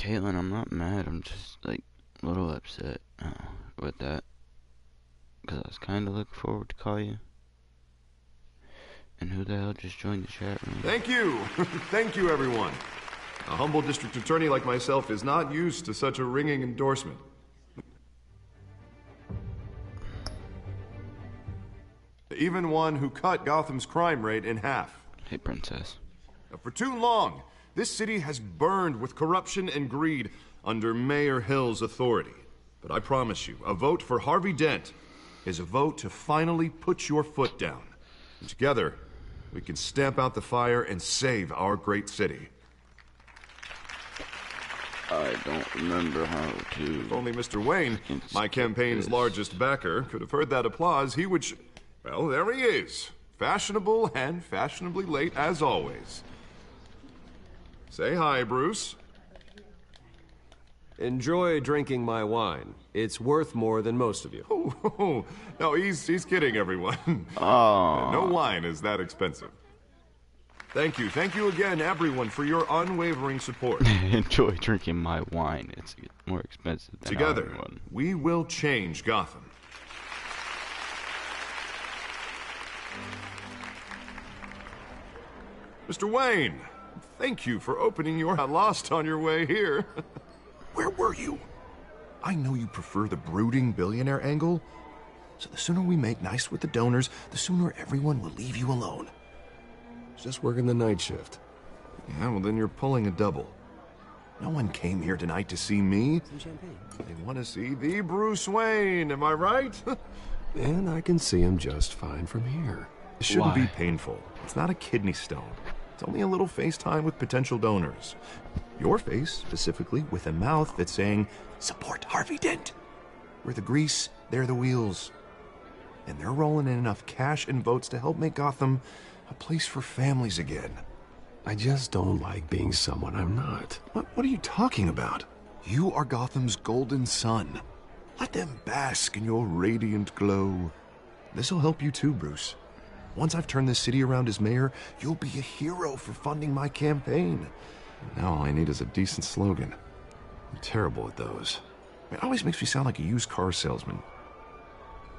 Caitlin, I'm not mad. I'm just, like, a little upset with that. Because I was kind of looking forward to call you. And who the hell just joined the chat room? Thank you. Thank you, everyone. A humble district attorney like myself is not used to such a ringing endorsement. Even one who cut Gotham's crime rate in half. Hey, Princess. For too long, this city has burned with corruption and greed under Mayor Hill's authority. But I promise you, a vote for Harvey Dent is a vote to finally put your foot down. And together, we can stamp out the fire and save our great city. I don't remember how to... If only Mr. Wayne, my campaign's largest backer, could have heard that applause, he would... Well, there he is. Fashionable and fashionably late as always. Say hi, Bruce. Enjoy drinking my wine. It's worth more than most of you. Oh, no, he's kidding, everyone. Oh. No wine is that expensive. Thank you again, everyone, for your unwavering support. Enjoy drinking my wine. It's more expensive than Together, everyone. we will change Gotham. Mr. Wayne, thank you for opening your... Lost on your way here. Where were you? I know you prefer the brooding billionaire angle, so the sooner we make nice with the donors, the sooner everyone will leave you alone. Just working the night shift. Yeah, well then you're pulling a double. No one came here tonight to see me. Some champagne. They want to see the Bruce Wayne, am I right? And I can see him just fine from here. It shouldn't be Why? painful. It's not a kidney stone. It's only a little FaceTime with potential donors. Your face, specifically, with a mouth that's saying, support Harvey Dent. We're the grease, they're the wheels. And they're rolling in enough cash and votes to help make Gotham a place for families again. I just don't like being someone I'm not. What are you talking about? You are Gotham's golden sun. Let them bask in your radiant glow. This'll help you too, Bruce. Once I've turned this city around as mayor, you'll be a hero for funding my campaign. Now all I need is a decent slogan. I'm terrible at those. It always makes me sound like a used car salesman.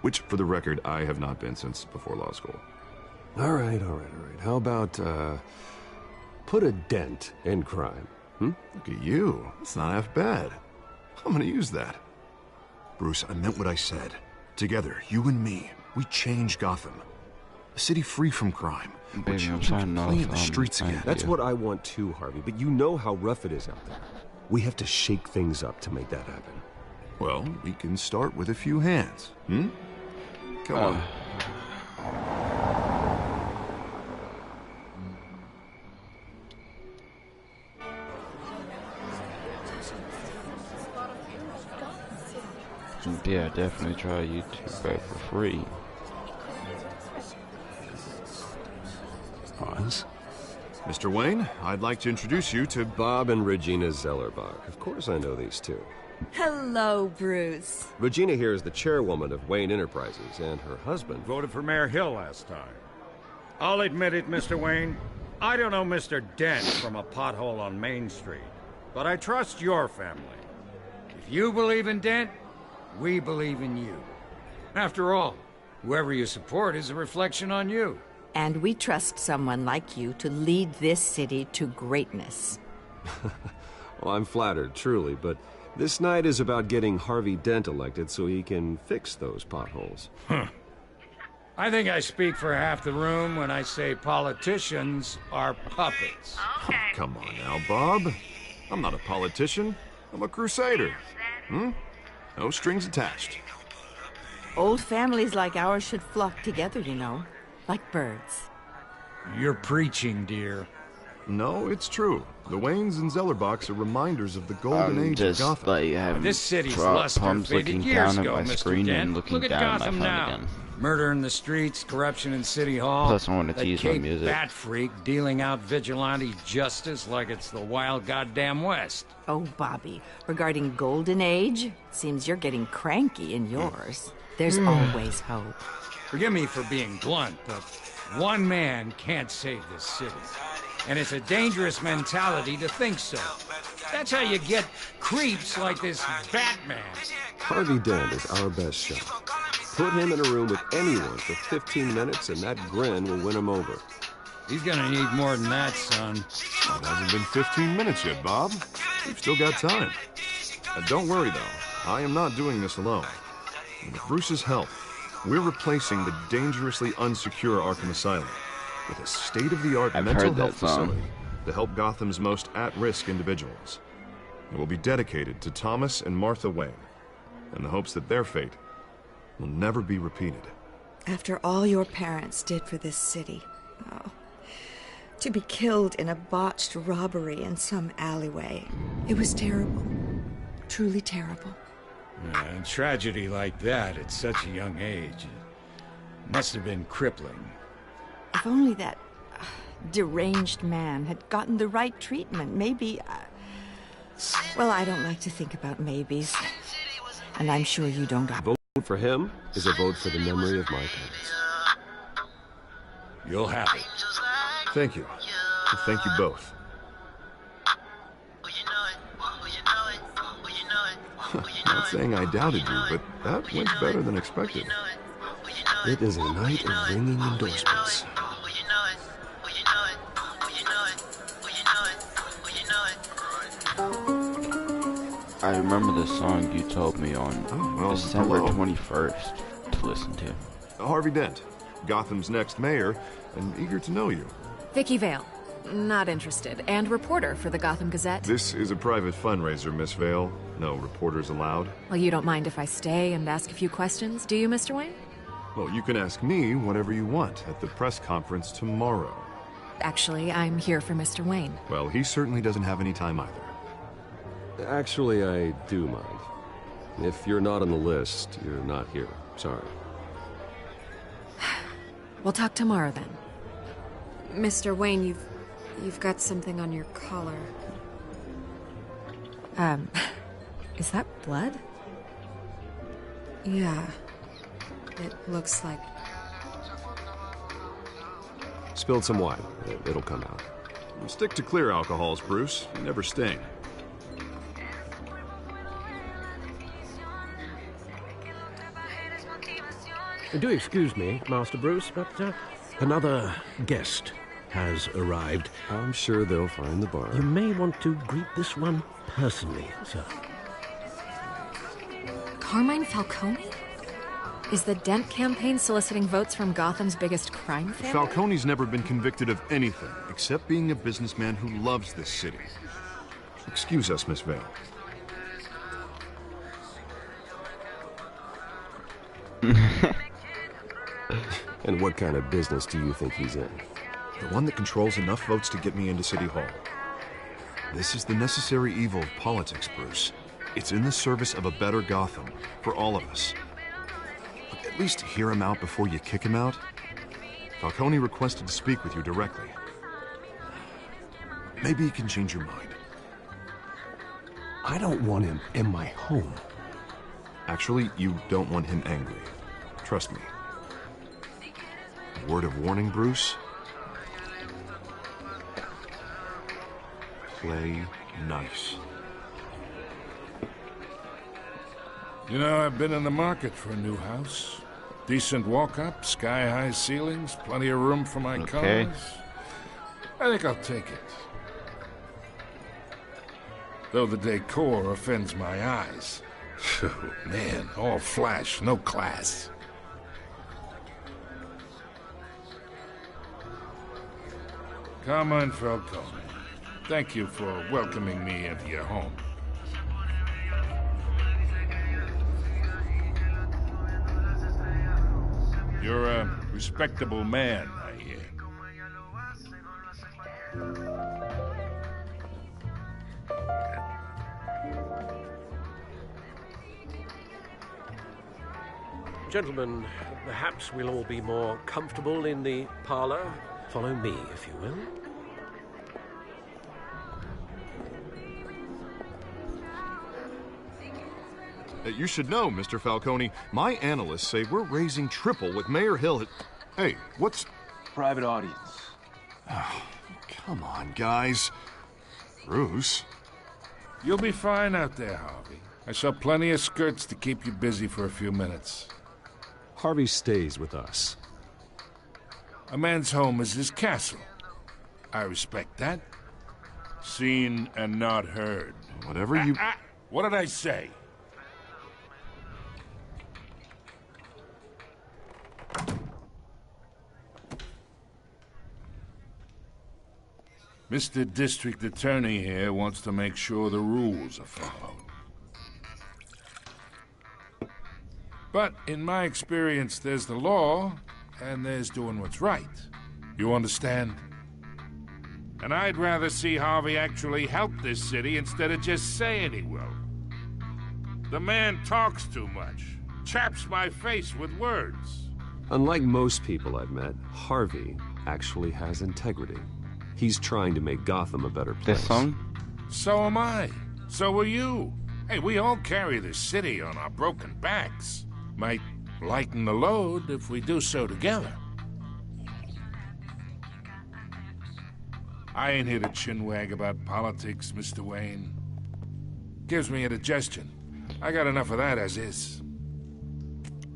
Which, for the record, I have not been since before law school. All right. How about, put a dent in crime? Look at you. It's not half bad. I'm gonna use that. Bruce, I meant what I said. Together, you and me, we change Gotham. A city free from crime. Baby, where I'm children signing can play off. in the streets again. That's what I want too, Harvey, but you know how rough it is out there. We have to shake things up to make that happen. Well, we can start with a few hands. Come on. Yeah, definitely try YouTube Red for free. Oz? Mr. Wayne, I'd like to introduce you to... Bob and Regina Zellerbach. Of course I know these two. Hello, Bruce. Regina here is the chairwoman of Wayne Enterprises, and her husband... Voted for Mayor Hill last time. I'll admit it, Mr. Wayne. I don't know Mr. Dent from a pothole on Main Street, but I trust your family. If you believe in Dent, we believe in you. After all, whoever you support is a reflection on you. And we trust someone like you to lead this city to greatness. Well, I'm flattered, truly, but this night is about getting Harvey Dent elected so he can fix those potholes. I think I speak for half the room when I say politicians are puppets. Oh, come on now, Bob. I'm not a politician. I'm a crusader. No strings attached. Old families like ours should flock together, you know, like birds. You're preaching, dear. No, it's true. The Waynes and Zellerbachs are reminders of the golden age of Just Gotham. like having This city's drop luster pumps faded looking years down ago, at my Mr. screen Dent. and looking Look at down at Gotham my phone now. again. Murder in the streets, corruption in City Hall. Plus, I wanted to that use my Cape music. Bat freak dealing out vigilante justice like it's the wild goddamn West. Oh, Bobby, regarding Golden Age, seems you're getting cranky in yours. There's always hope. Forgive me for being blunt, but one man can't save this city. And it's a dangerous mentality to think so. That's how you get creeps like this Batman. Harvey Dent is our best shot. Put him in a room with anyone for 15 minutes and that grin will win him over. He's gonna need more than that, son. It hasn't been 15 minutes yet, Bob. We've still got time. Don't worry, though. I am not doing this alone. With Bruce's help, we're replacing the dangerously unsecure Arkham Asylum with a state-of-the-art I've mental heard that health song. facility to help Gotham's most at-risk individuals. It will be dedicated to Thomas and Martha Wayne, in the hopes that their fate will never be repeated. After all your parents did for this city, oh, to be killed in a botched robbery in some alleyway, it was terrible. Truly terrible. Yeah, a tragedy like that at such a young age must have been crippling. If only that deranged man had gotten the right treatment, maybe... well, I don't like to think about maybes. And I'm sure you don't either. Vote for him is a vote for the memory of my parents. You'll have it. Thank you. Thank you both. Not saying I doubted you, but that went better than expected. It is a night of ringing endorsements. I remember the song you told me on Oh, well, December hello. 21st to listen to. Harvey Dent, Gotham's next mayor, and eager to know you. Vicky Vale. Not interested. And reporter for the Gotham Gazette. This is a private fundraiser, Miss Vale. No reporters allowed. Well, you don't mind if I stay and ask a few questions, do you, Mr. Wayne? Well, you can ask me whatever you want at the press conference tomorrow. Actually, I'm here for Mr. Wayne. Well, he certainly doesn't have any time either. Actually, I do mind. If you're not on the list, you're not here. Sorry. We'll talk tomorrow then. Mr. Wayne, you've got something on your collar. Is that blood? Yeah. It looks like... Spilled some wine. It'll come out. Stick to clear alcohols, Bruce. You never sting. Do excuse me, Master Bruce, but another guest has arrived. I'm sure they'll find the bar. You may want to greet this one personally, sir. Carmine Falcone? Is the Dent campaign soliciting votes from Gotham's biggest crime family? Falcone's never been convicted of anything except being a businessman who loves this city. Excuse us, Miss Vale. And what kind of business do you think he's in? The one that controls enough votes to get me into City Hall. This is the necessary evil of politics, Bruce. It's in the service of a better Gotham, for all of us. Look, at least hear him out before you kick him out. Falcone requested to speak with you directly. Maybe he can change your mind. I don't want him in my home. Actually, you don't want him angry. Trust me. A word of warning, Bruce. Play nice. You know, I've been in the market for a new house. Decent walk-up, sky-high ceilings, plenty of room for my Okay. cars. I think I'll take it. though the decor offends my eyes. Oh, man, all flash, no class. Carmine Falcone, thank you for welcoming me into your home. You're a respectable man, I hear. Gentlemen, perhaps we'll all be more comfortable in the parlor. Follow me, if you will. You should know, Mr. Falcone, my analysts say we're raising triple with Mayor Hill. Hey, what's... Private audience. Oh, come on, guys. Bruce? You'll be fine out there, Harvey. I saw plenty of skirts to keep you busy for a few minutes. Harvey stays with us. A man's home is his castle. I respect that. Seen and not heard. Whatever you... What did I say? Mr. District Attorney here wants to make sure the rules are followed. But in my experience, there's the law, and there's doing what's right. You understand? And I'd rather see Harvey actually help this city instead of just saying he will. The man talks too much, chaps my face with words. Unlike most people I've met, Harvey actually has integrity. He's trying to make Gotham a better place. This song? So am I. So are you. Hey, we all carry this city on our broken backs. Might lighten the load if we do so together. I ain't here to chinwag about politics, Mr. Wayne. Gives me indigestion. I got enough of that as is.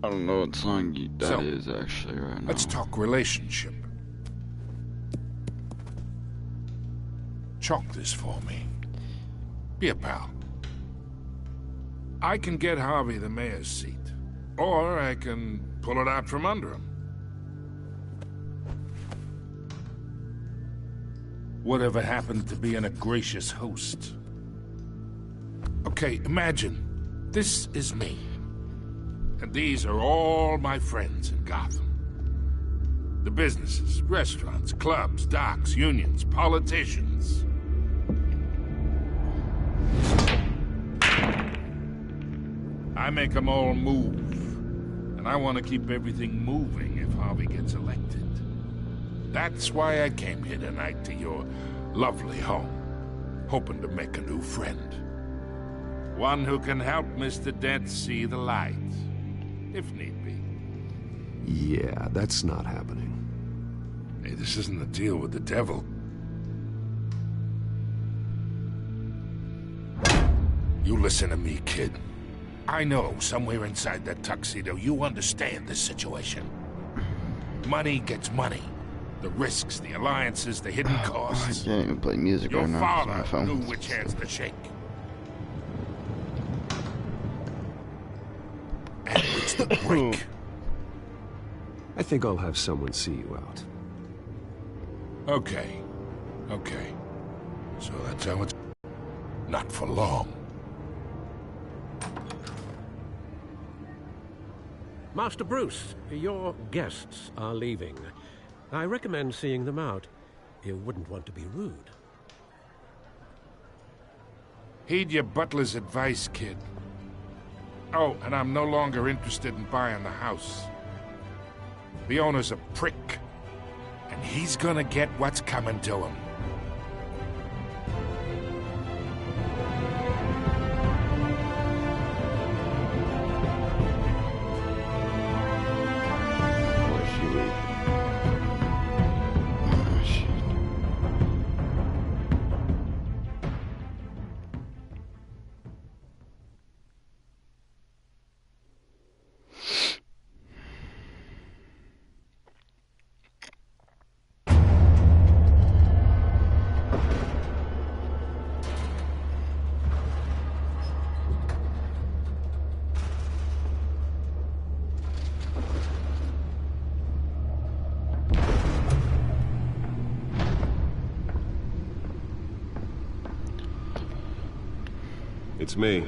I don't know what song that is actually right now. Let's talk relationship. Chalk this for me. Be a pal. I can get Harvey the mayor's seat, or I can pull it out from under him. Whatever happened to being a gracious host? Okay, imagine this is me, and these are all my friends in Gotham. The businesses, restaurants, clubs, docks, unions, politicians. I make them all move. And I want to keep everything moving if Harvey gets elected. That's why I came here tonight to your lovely home, hoping to make a new friend. One who can help Mr. Dent see the light, if need be. Yeah, that's not happening. Hey, this isn't a deal with the devil. You listen to me, kid. I know somewhere inside that tuxedo you understand this situation. Money gets money. The risks, the alliances, the hidden costs. I can't even play music Your right now. father My phone. knew which hands to shake. And which to break. I think I'll have someone see you out. Okay. Okay. So that's how it's... Not for long. Master Bruce, your guests are leaving. I recommend seeing them out. You wouldn't want to be rude. Heed your butler's advice, kid. Oh, and I'm no longer interested in buying the house. The owner's a prick, and he's gonna get what's coming to him. It's me.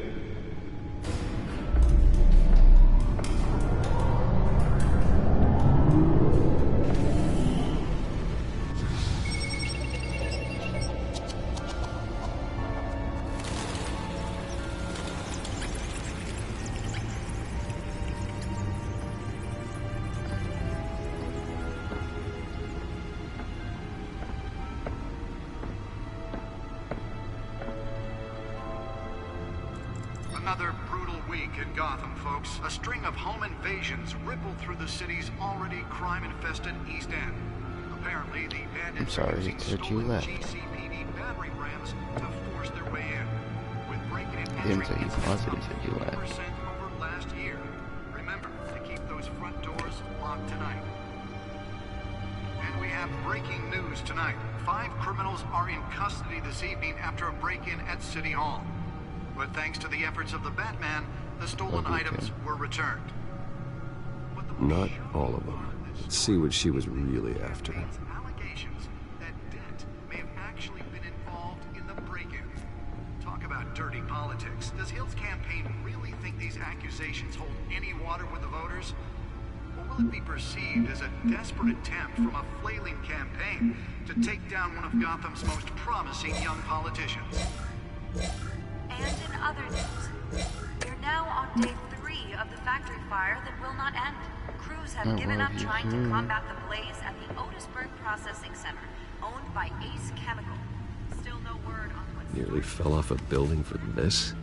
Another brutal week in Gotham, folks. A string of home invasions rippled through the city's already crime-infested East End. Apparently, the bandits I'm sorry, are using it said you stolen left. GCPD battering rams to force their way in. With breaking and Didn't entering say you paused it, he said you left. 50% over last year. Remember to keep those front doors locked tonight. And we have breaking news tonight. 5 criminals are in custody this evening after a break-in at City Hall. But thanks to the efforts of the Batman, the stolen items were returned. Not all of them. Let's see what she was really after. Allegations that Dent may have actually been involved in the break-in. Talk about dirty politics. Does Hill's campaign really think these accusations hold any water with the voters? Or will it be perceived as a desperate attempt from a flailing campaign to take down one of Gotham's most promising young politicians? And in other news, we're now on day 3 of the factory fire that will not end. Crews have given up trying to combat the blaze at the Otisburg Processing Center, owned by Ace Chemical. Still no word on what... Nearly fell off a building for this?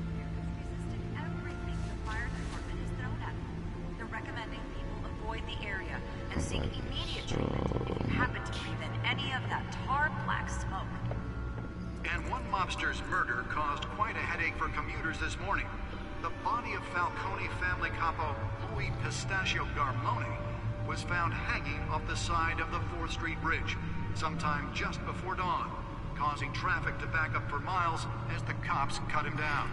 Everything the fire department is thrown at them. They're recommending people avoid the area and seek immediate treatment if you happen to breathe in any of that tar black smoke. And one mobster's murder caused quite a headache for commuters this morning. The body of Falcone family capo Louis Pistachio Garmone was found hanging off the side of the 4th Street Bridge sometime just before dawn, causing traffic to back up for miles as the cops cut him down.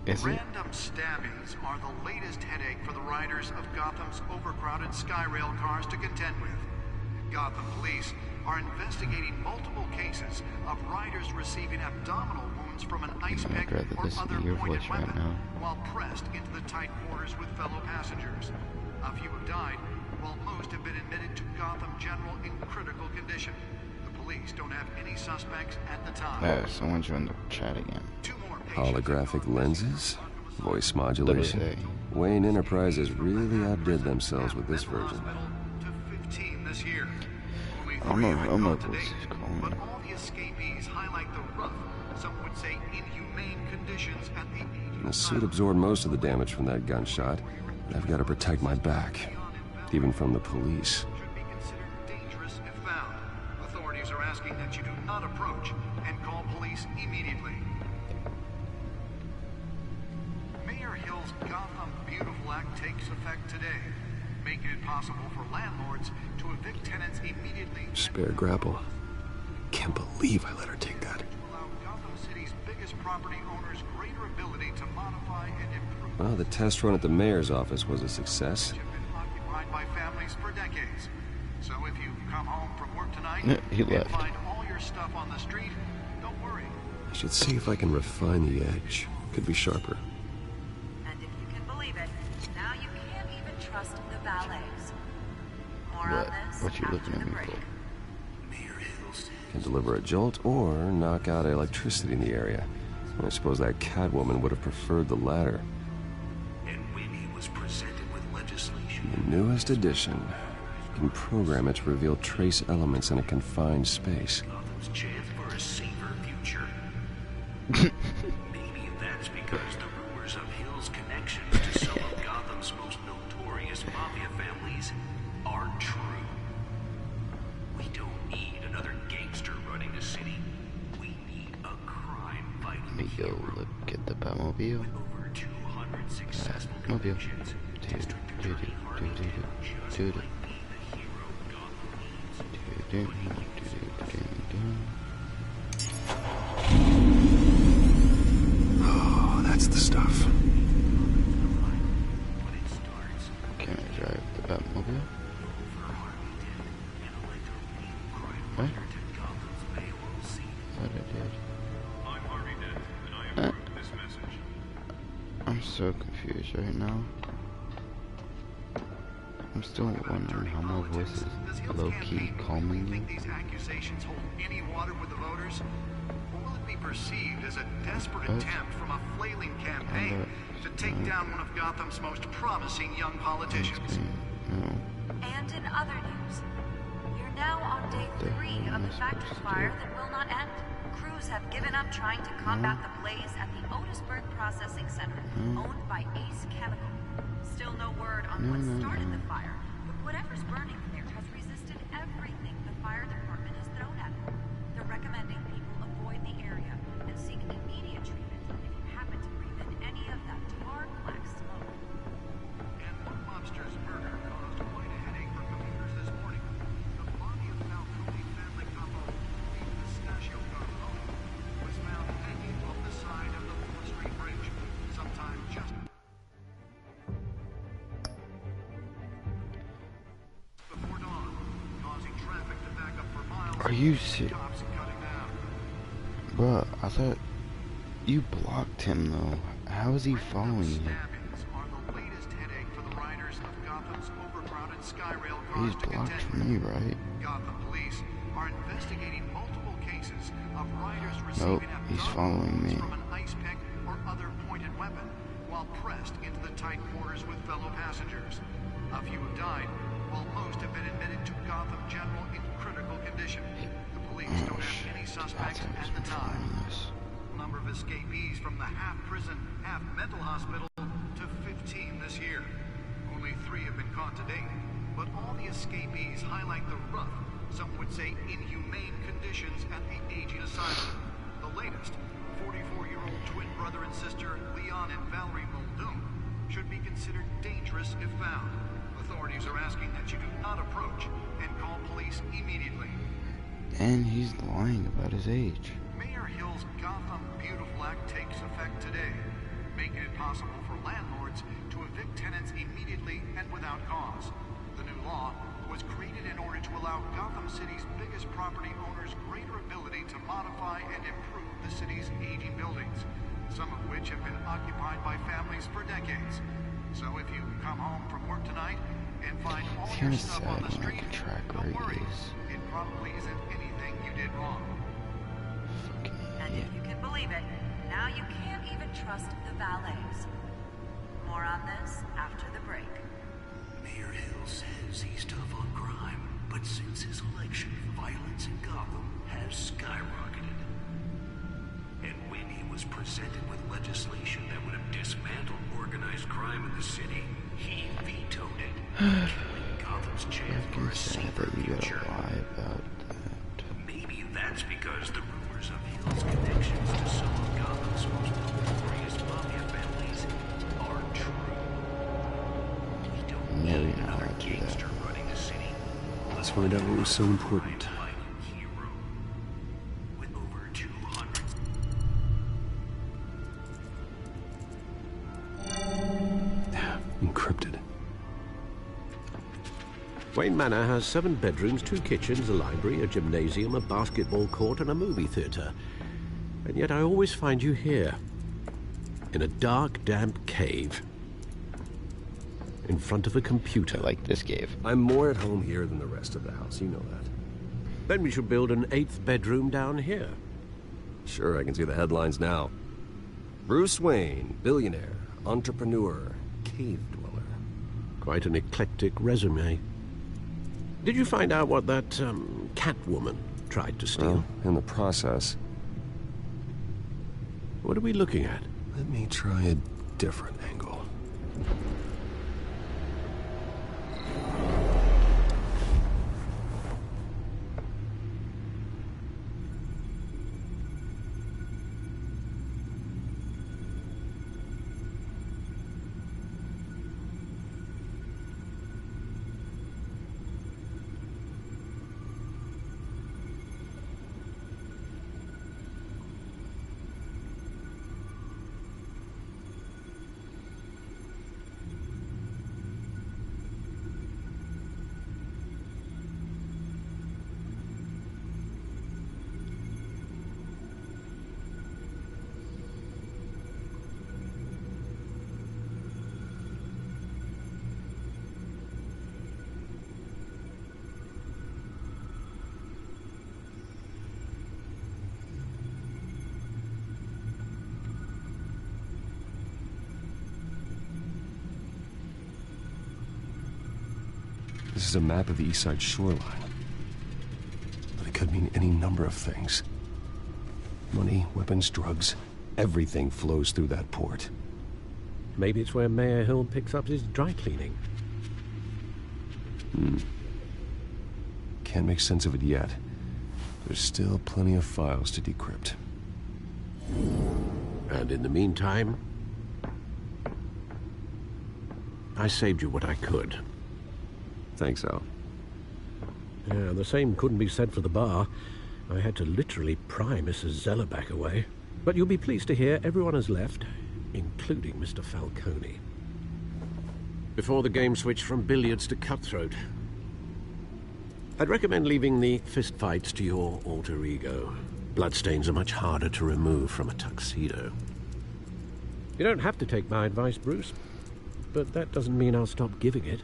Random stabbings are the latest headache for the riders of Gotham's overcrowded Skyrail cars to contend with. Gotham police are investigating multiple cases of riders receiving abdominal wounds from an ice pick or other pointed weapon while pressed into the tight quarters with fellow passengers. A few have died, while most have been admitted to Gotham General in critical condition. The police don't have any suspects at the time. Someone joined the chat again. Holographic lenses? Voice modulation? Wayne Enterprises really outdid themselves with this version. This year. I'm a but all the escapees highlight the rough, some would say inhumane conditions at the agency. The suit absorbed most of the damage from that gunshot, and I've got to protect my back, even from the police. Should be considered dangerous if found. Authorities are asking that you do not approach and call police immediately. Mayor Hill's Gotham Beautiful Act takes effect today, making it possible for landlords to evict tenants immediately. Spare grapple. Can't believe I let her take that. Allow Gotham City's biggest property owners greater ability to modify and improve. Well, the test run at the mayor's office was a success. Have been occupied by families for decades. So if you come home from work tonight he and left. find all your stuff on the street, don't worry. I should see if I can refine the edge. Could be sharper. And if you can believe it, now you can't even trust the valets. More on this What you looking after at the me break. for? Can deliver a jolt or knock out electricity in the area. I suppose that Catwoman would have preferred the latter. And when he was presented with legislation, The newest edition. You can program it to reveal trace elements in a confined space. Gotham's chance for a safer future. Maybe that's because the rumors of Hill's connections to some of Gotham's most notorious mafia families are true. We don't need another gangster running the city. We need a crime-fighting Let me go look at the Batmobile. over 200 successful Mobile. convictions. Oh, that's the stuff. Can I drive the Batmobile? What? so confused right now. I'm still wondering how my voice is low-key calming you. These accusations hold any water with the voters? Or will it be perceived as a desperate attempt from a flailing campaign to take down one of Gotham's most promising young politicians? And in other news, you're now on day 3 of the factory fire that will not end. Crews have given up trying to combat the blaze at the Otisburg Processing Center, owned by Ace Chemical. Still no word on what started the fire, but whatever's burning there has resisted everything the fire department has thrown at it. They're recommending people avoid the area and seek immediate treatment if you happen to breathe in any of that tar black smoke. And one mobster's murder caused quite a headache for commuters this morning. The body of Falcone family couple, the Pistachio Carmona, was found hanging off the side of the 4th Street Bridge, sometime just before dawn, causing traffic to back up for miles. Are you serious? Bruh, I thought you blocked him though. How is he following you? He's blocked from me, right? Gotham police are investigating multiple cases of riders Nope, receiving he's following me. from an ice pick or other pointed weapon while pressed into the tight quarters with fellow passengers. A few have died, while most have been admitted to Gotham General in critical condition. The police don't have any suspects at the time. Number of escapees from the half-prison, half-mental hospital to 15 this year. Only 3 have been caught to date, but all the escapees highlight the rough, some would say inhumane conditions at the aging asylum. The latest, 44-year-old twin brother and sister Leon and Valerie Muldoon, should be considered dangerous if found. Authorities are asking that you do not approach and call police immediately. And he's lying about his age. Mayor Hill's Gotham Beautiful Act takes effect today, making it possible for landlords to evict tenants immediately and without cause. The new law was created in order to allow Gotham City's biggest property owners greater ability to modify and improve the city's aging buildings, some of which have been occupied by families for decades. So if you come home from work tonight and find all your stuff on the street, don't worry. It probably isn't anything you did wrong. And if you can believe it, now you can't even trust the valets. More on this after the break. Mayor Hill says he's tough on crime, but since his election, violence in Gotham has skyrocketed. And when he was presented with legislation that would have dismantled organized crime in the city, he vetoed it, killing Gotham's chance for a safer future. Maybe that's because the rumors of Hill's connections to some of Gotham's most notorious mafia families are true. We don't need another gangster running the city. Let's find out what was so important. With over 200. Encrypted. Wayne Manor has 7 bedrooms, 2 kitchens, a library, a gymnasium, a basketball court, and a movie theater. And yet I always find you here, in a dark, damp cave, in front of a computer. Like this cave. I'm more at home here than the rest of the house, you know that. Then we should build an 8th bedroom down here. Sure, I can see the headlines now. Bruce Wayne, billionaire, entrepreneur, cave dweller. Quite an eclectic resume. Did you find out what that, Catwoman tried to steal? Well, in the process. What are we looking at? Let me try a different angle. This is a map of the east side shoreline. But it could mean any number of things. Money, weapons, drugs, everything flows through that port. Maybe it's where Mayor Hill picks up his dry cleaning. Can't make sense of it yet. There's still plenty of files to decrypt. And in the meantime, I saved you what I could. Thanks, Al. Yeah, the same couldn't be said for the bar. I had to literally pry Mrs. Zeller back away. But you'll be pleased to hear everyone has left, including Mr. Falcone. Before the game switched from billiards to cutthroat. I'd recommend leaving the fistfights to your alter ego. Bloodstains are much harder to remove from a tuxedo. You don't have to take my advice, Bruce, but that doesn't mean I'll stop giving it.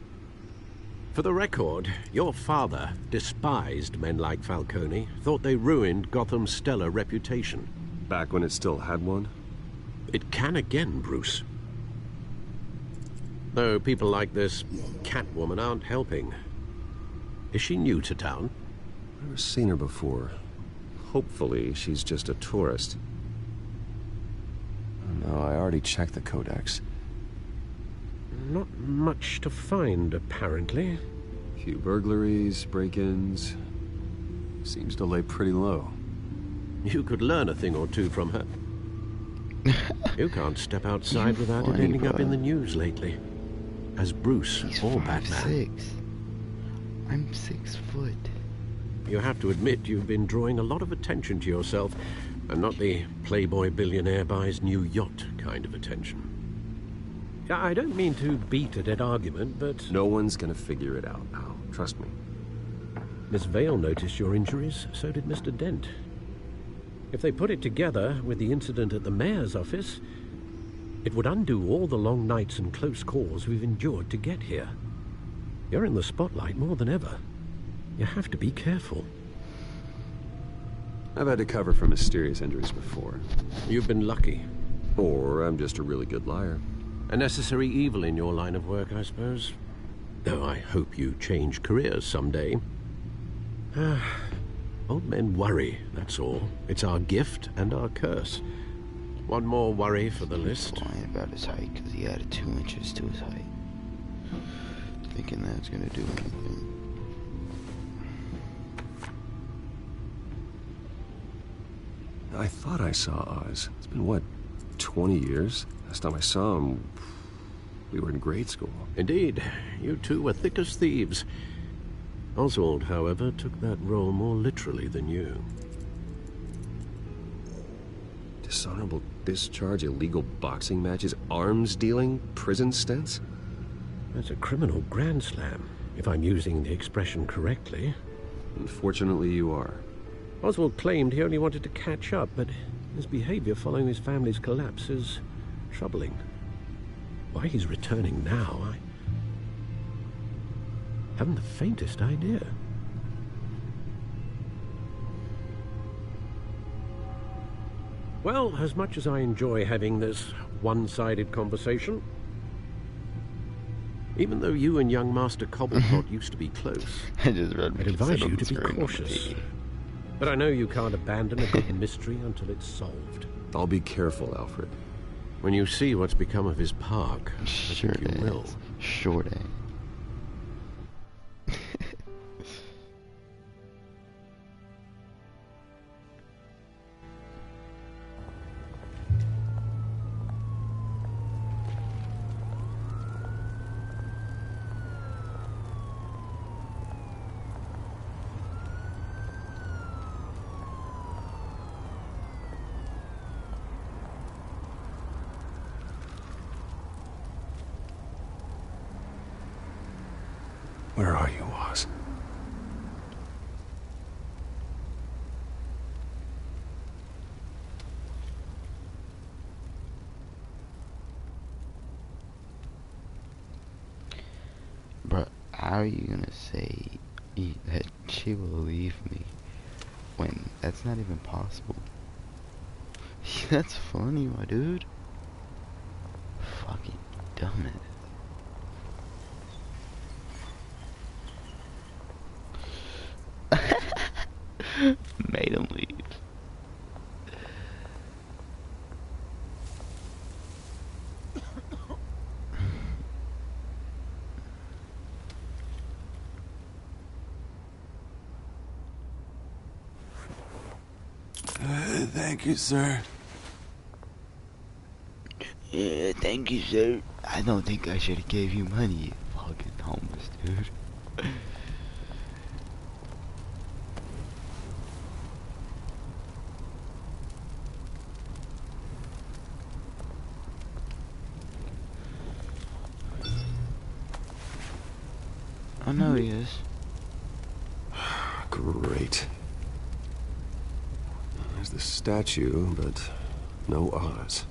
For the record, your father despised men like Falcone, thought they ruined Gotham's stellar reputation. Back when it still had one? It can again, Bruce. Though people like this Catwoman aren't helping. Is she new to town? I've never seen her before. Hopefully, she's just a tourist. No, I already checked the codex. Not much to find, apparently. Few burglaries, break-ins. Seems to lay pretty low. You could learn a thing or two from her. You can't step outside without it ending up in the news lately. As Bruce or Batman. 5'6". I'm 6 foot. You have to admit you've been drawing a lot of attention to yourself, and not the playboy billionaire buys new yacht kind of attention. I don't mean to beat a dead argument, but... No one's gonna figure it out, Al. Trust me. Miss Vale noticed your injuries, so did Mr. Dent. If they put it together with the incident at the mayor's office, it would undo all the long nights and close calls we've endured to get here. You're in the spotlight more than ever. You have to be careful. I've had to cover for mysterious injuries before. You've been lucky. Or I'm just a really good liar. A necessary evil in your line of work, I suppose. Though I hope you change careers someday. Old men worry, that's all. It's our gift and our curse. One more worry for the list. Lying about his height because he added 2 inches to his height. Thinking that's gonna do anything. I thought I saw Oz. It's been, what, 20 years? Last time I saw him, we were in grade school. Indeed. You two were thick as thieves. Oswald, however, took that role more literally than you. Dishonorable discharge, illegal boxing matches, arms dealing, prison stints? That's a criminal grand slam, if I'm using the expression correctly. Unfortunately, you are. Oswald claimed he only wanted to catch up, but his behavior following his family's collapse is troubling. Why he's returning now, I haven't the faintest idea. Well, as much as I enjoy having this one-sided conversation, even though you and young Master Cobblepot used to be close, I just read I'd advise you to be cautious. But I know you can't abandon a good mystery until it's solved. I'll be careful, Alfred. When you see what's become of his park, Sure I think you will. Sure day. Where are you, Oz? Bruh, how are you gonna say that she will leave me when that's not even possible? That's funny, my dude. Fucking dumbass. Thank you, sir. Yeah, thank you, sir. I don't think I should have gave you money, you fucking homeless dude. I know he is. Great. There's the statue, but no Oz.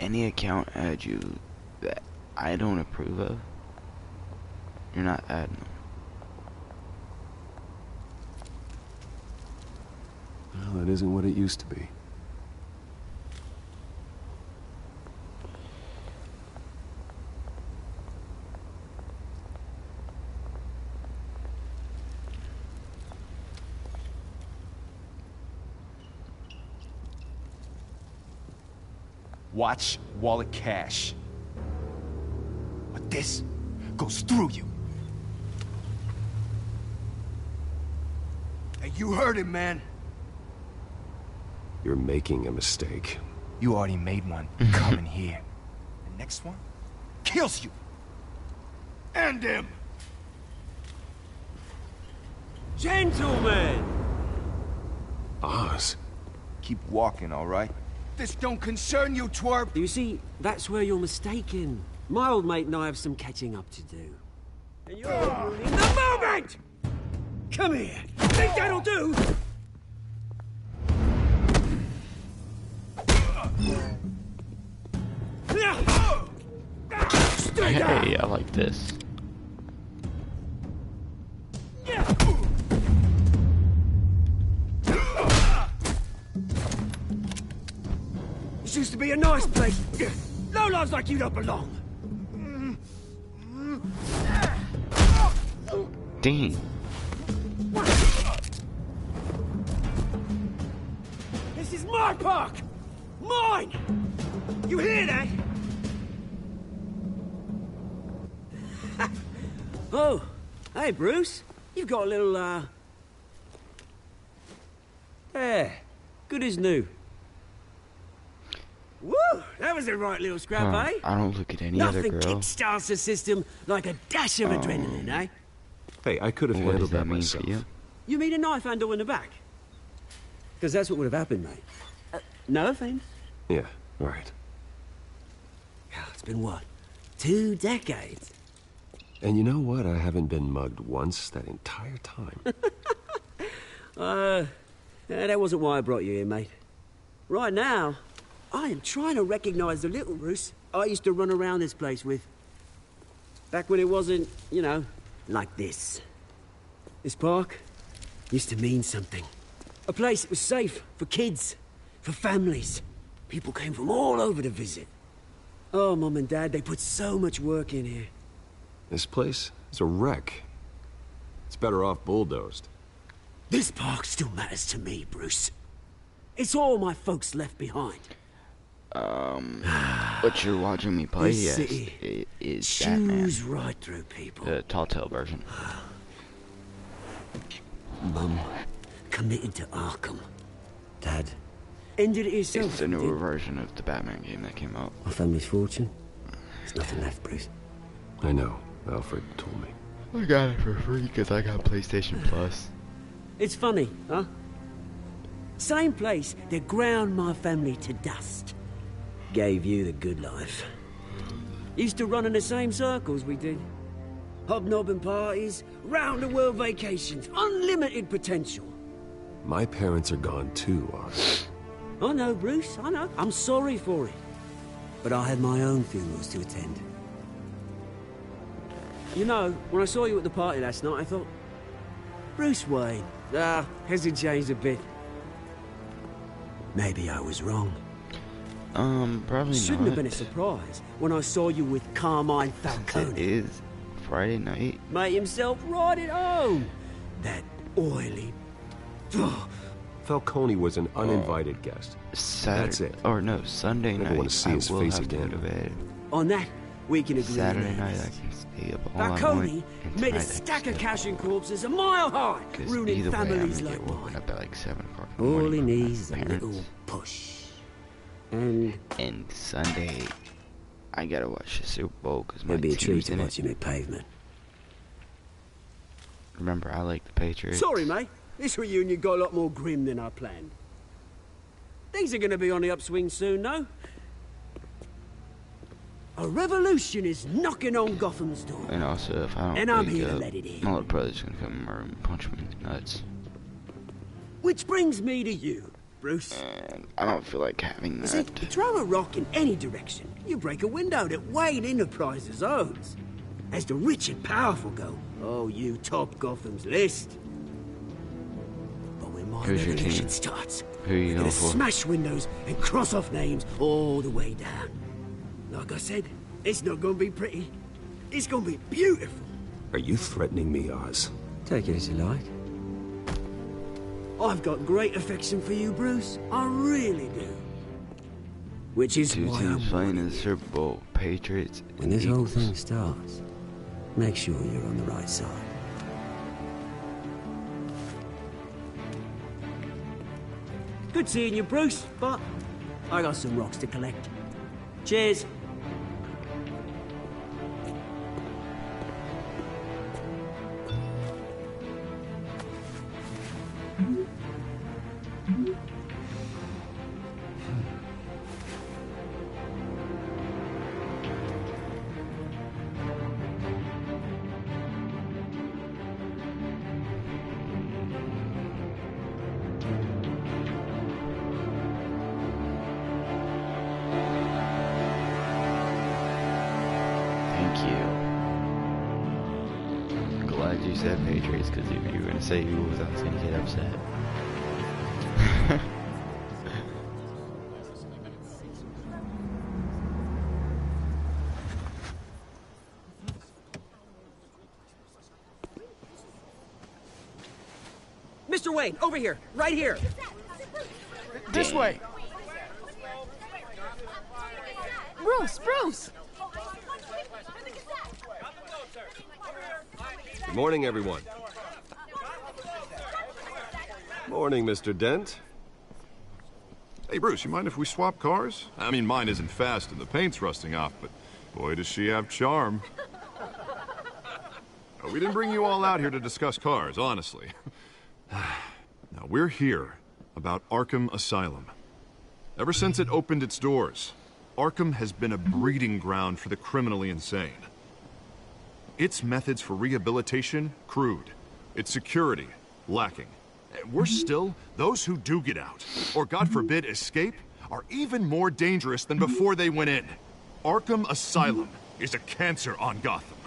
Any account add you that I don't approve of, you're not adding them. Well, that isn't what it used to be. Watch wallet cash. But this goes through you. Hey, you heard him, man. You're making a mistake. You already made one coming here. The next one kills you. End him. Gentlemen! Oz. Keep walking, all right? This don't concern you, twerp! You see, that's where you're mistaken. My old mate and I have some catching up to do. And you're ruining the moment! Come here! Think that'll do? Hey, I like this. This used to be a nice place. Lowlifes like you don't belong. Dang. This is my park! Mine! You hear that? Oh, hey, Bruce. You've got a little, Yeah, good as new. Woo! That was a right little scrap, eh? I don't look at any other girl. Nothing kickstarts the system like a dash of adrenaline, eh? Hey, I could have handled that myself. You mean a knife handle in the back? Because that's what would have happened, mate. No offense. Yeah, right. It's been what? 2 decades? And you know what? I haven't been mugged once that entire time. That wasn't why I brought you here, mate. Right now, I am trying to recognize the little Bruce I used to run around this place with. Back when it wasn't, you know, like this. This park used to mean something. A place that was safe for kids, for families. People came from all over to visit. Oh, Mum and Dad, they put so much work in here. This place is a wreck. It's better off bulldozed. This park still matters to me, Bruce. It's all my folks left behind. What you're watching me play, This yes, city is Batman. chews right through people. The Tall Tale version. Mum committed to Arkham. Dad ended it yourself. It's the newer version of the Batman game that came out. My family's fortune. There's nothing left, Bruce. I know. Alfred told me. I got it for free because I got PlayStation Plus. It's funny, huh? Same place that ground my family to dust. Gave you the good life. Used to run in the same circles we did. Hobnobbing parties, round-the-world vacations, unlimited potential. My parents are gone too, Oz. I know, Bruce, I know. I'm sorry for it. But I had my own funerals to attend. You know, when I saw you at the party last night, I thought... Bruce Wayne. Hasn't changed a bit. Maybe I was wrong. Probably Shouldn't not. have been a surprise when I saw you with Carmine Falcone. It is Friday night. Made himself right at home. That oily... Falcone was an uninvited guest. Saturday, That's it. Or no, Sunday night. I want to see his face again. To go to bed. On that, we can agree. Saturday night, I can stay up all Falcone night. made a stack of cash and corpses a mile high, ruining either way, families I'm gonna like get woken mine. up at like 7 o'clock in the All morning he from my needs is a parents. little push. And Sunday, I gotta watch the Super Bowl because my it'd be a treat team's to in watch it. him at pavement. Remember, I like the Patriots. Sorry, mate. This reunion got a lot more grim than I planned. Things are going to be on the upswing soon, no? A revolution is knocking on Gotham's door. And also, if I don't And I'm wake here to up, let it in. my little brother's gonna come in my room and punch me in the nuts. Which brings me to you, Bruce. And I don't feel like having You that. see, throw a rock in any direction, you break a window that Wayne Enterprises owns. As the rich and powerful go, oh, you top Gotham's list. But when my Who's your revolution team? starts, Who are you we're going gonna for? smash windows and cross off names all the way down. Like I said, it's not gonna be pretty. It's gonna be beautiful. Are you threatening me, Oz? Take it as you like. I've got great affection for you, Bruce. I really do. Which is Two why teams I'm playing in the Super Bowl, Patriots when and this whole Eagles. thing starts, make sure you're on the right side. Good seeing you, Bruce, but I got some rocks to collect. Cheers. Thank you. Glad you said Patriots because if you were gonna say Eagles, I was gonna get upset. Mr. Wayne, over here, right here. This way. Bruce! Good morning, everyone. Morning, Mr. Dent. Hey, Bruce, you mind if we swap cars? I mean, mine isn't fast and the paint's rusting off, but boy, does she have charm. We didn't bring you all out here to discuss cars, honestly. Now, we're here about Arkham Asylum. Ever since it opened its doors, Arkham has been a breeding ground for the criminally insane. Its methods for rehabilitation, crude. Its security, lacking. Worse still, those who do get out, or God forbid escape, are even more dangerous than before they went in. Arkham Asylum is a cancer on Gotham.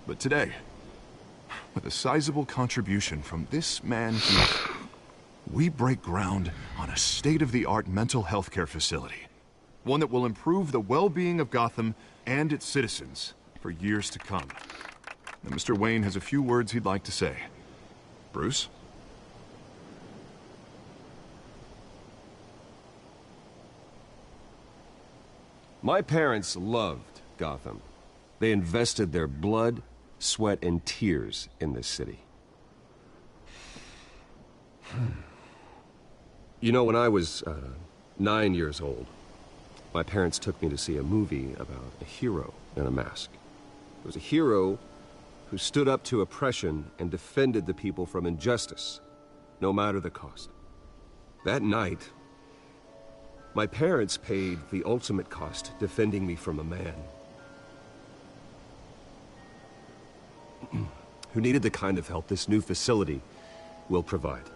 But today, with a sizable contribution from this man here, we break ground on a state-of-the-art mental health care facility. One that will improve the well-being of Gotham and its citizens for years to come. Now, Mr. Wayne has a few words he'd like to say. Bruce? My parents loved Gotham. They invested their blood, sweat, and tears in this city. You know, when I was 9 years old, my parents took me to see a movie about a hero in a mask. It was a hero who stood up to oppression and defended the people from injustice, no matter the cost. That night, my parents paid the ultimate cost defending me from a man who needed the kind of help this new facility will provide.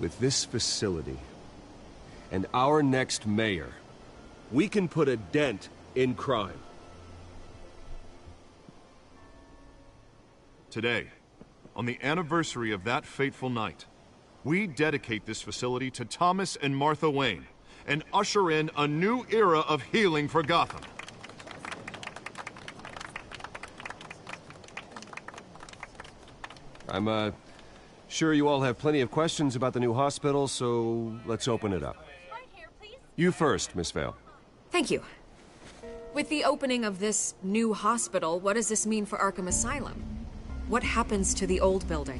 With this facility, and our next mayor, we can put a dent in crime. Today, on the anniversary of that fateful night, we dedicate this facility to Thomas and Martha Wayne and usher in a new era of healing for Gotham. I'm, sure you all have plenty of questions about the new hospital, so let's open it up. You first, Miss Vale. Thank you. With the opening of this new hospital, what does this mean for Arkham Asylum? What happens to the old building?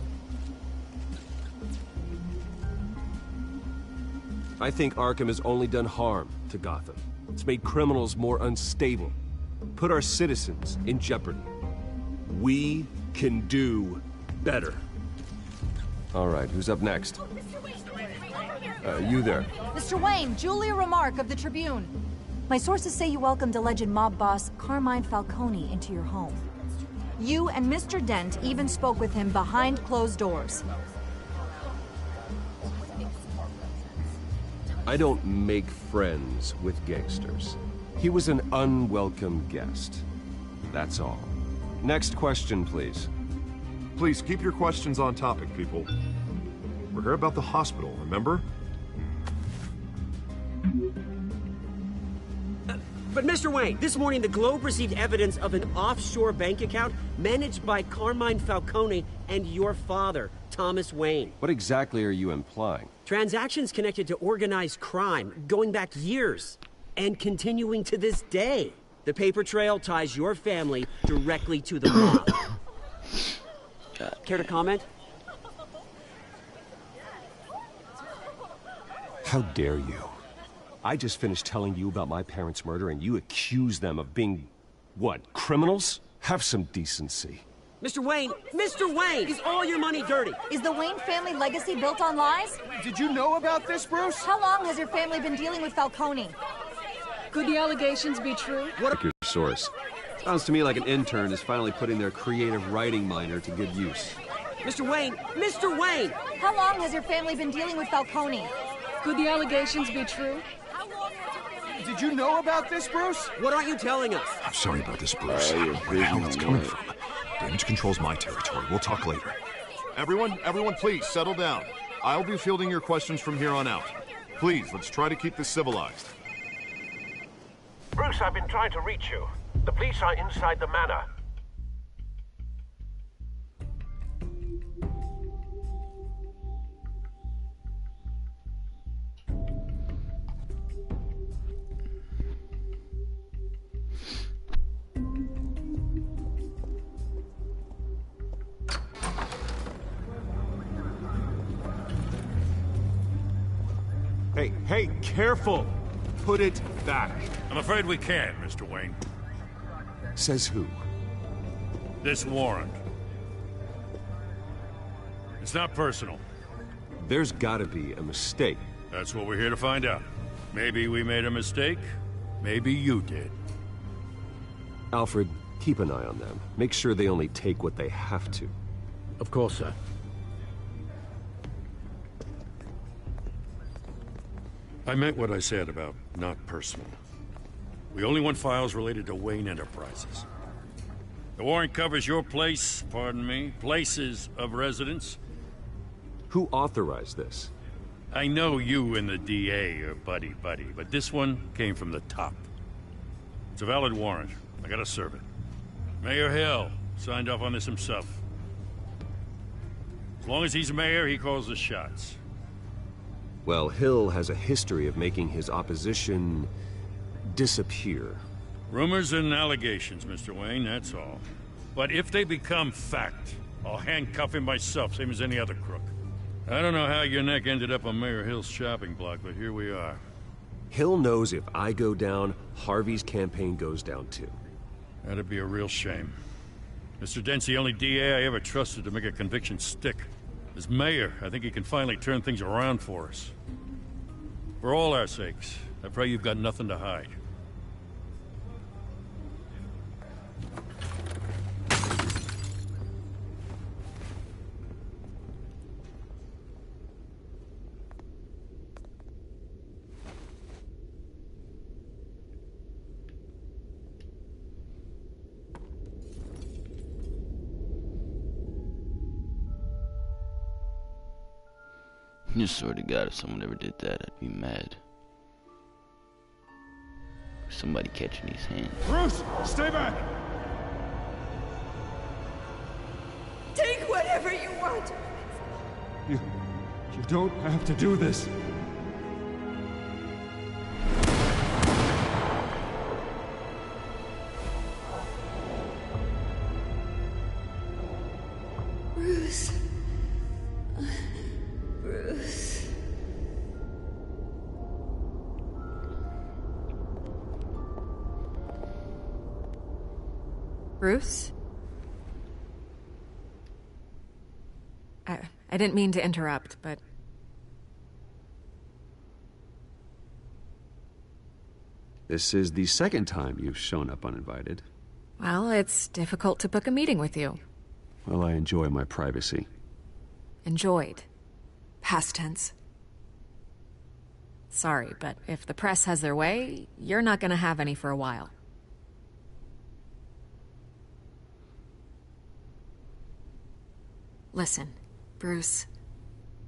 I think Arkham has only done harm to Gotham. It's made criminals more unstable, put our citizens in jeopardy. We can do better. All right, who's up next? You there. Mr. Wayne, Julia Remark of the Tribune. My sources say you welcomed alleged mob boss Carmine Falcone into your home. You and Mr. Dent even spoke with him behind closed doors. I don't make friends with gangsters. He was an unwelcome guest. That's all. Next question, please. Please keep your questions on topic, people. We're here about the hospital, remember? But Mr. Wayne, this morning the Globe received evidence of an offshore bank account managed by Carmine Falcone and your father, Thomas Wayne. What exactly are you implying? Transactions connected to organized crime, going back years, and continuing to this day. The paper trail ties your family directly to the mob. Care to comment? How dare you? I just finished telling you about my parents' murder and you accuse them of being, what, criminals? Have some decency. Mr. Wayne! Mr. Wayne! Is all your money dirty? Is the Wayne family legacy built on lies? Did you know about this, Bruce? How long has your family been dealing with Falcone? Could the allegations be true? What your source? Sounds to me like an intern is finally putting their creative writing minor to good use. Mr. Wayne! Mr. Wayne! How long has your family been dealing with Falcone? Could the allegations be true? Did you know about this, Bruce? What aren't you telling us? I'm sorry about this, Bruce. Where the hell it's coming from? Damage control's my territory. We'll talk later. Everyone, please, settle down. I'll be fielding your questions from here on out. Please, let's try to keep this civilized. Bruce, I've been trying to reach you. The police are inside the manor. Hey, careful! Put it back. I'm afraid we can't, Mr. Wayne. Says who? This warrant. It's not personal. There's gotta be a mistake. That's what we're here to find out. Maybe we made a mistake. Maybe you did. Alfred, keep an eye on them. Make sure they only take what they have to. Of course, sir. I meant what I said about not personal. We only want files related to Wayne Enterprises. The warrant covers your place, pardon me, places of residence. Who authorized this? I know you and the DA are buddy-buddy, but this one came from the top. It's a valid warrant. I gotta serve it. Mayor Hill signed off on this himself. As long as he's mayor, he calls the shots. Well, Hill has a history of making his opposition disappear. Rumors and allegations, Mr. Wayne, that's all. But if they become fact, I'll handcuff him myself, same as any other crook. I don't know how your neck ended up on Mayor Hill's shopping block, but here we are. Hill knows if I go down, Harvey's campaign goes down too. That'd be a real shame. Mr. Dent's the only DA I ever trusted to make a conviction stick. As mayor, I think he can finally turn things around for us. For all our sakes, I pray you've got nothing to hide. I swear to God, if someone ever did that, I'd be mad. Somebody catching these hands. Bruce, stay back! Take whatever you want. You don't have to do this. Bruce. Bruce. Bruce? I didn't mean to interrupt, but... This is the second time you've shown up uninvited. Well, it's difficult to book a meeting with you. Well, I enjoy my privacy. Enjoyed. Past tense. Sorry, but if the press has their way, you're not gonna have any for a while. Listen, Bruce.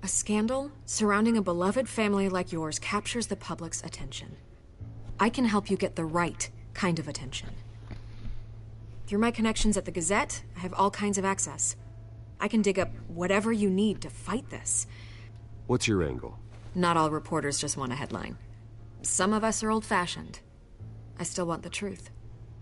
A scandal surrounding a beloved family like yours captures the public's attention. I can help you get the right kind of attention. Through my connections at the Gazette, I have all kinds of access. I can dig up whatever you need to fight this. What's your angle? Not all reporters just want a headline. Some of us are old-fashioned. I still want the truth.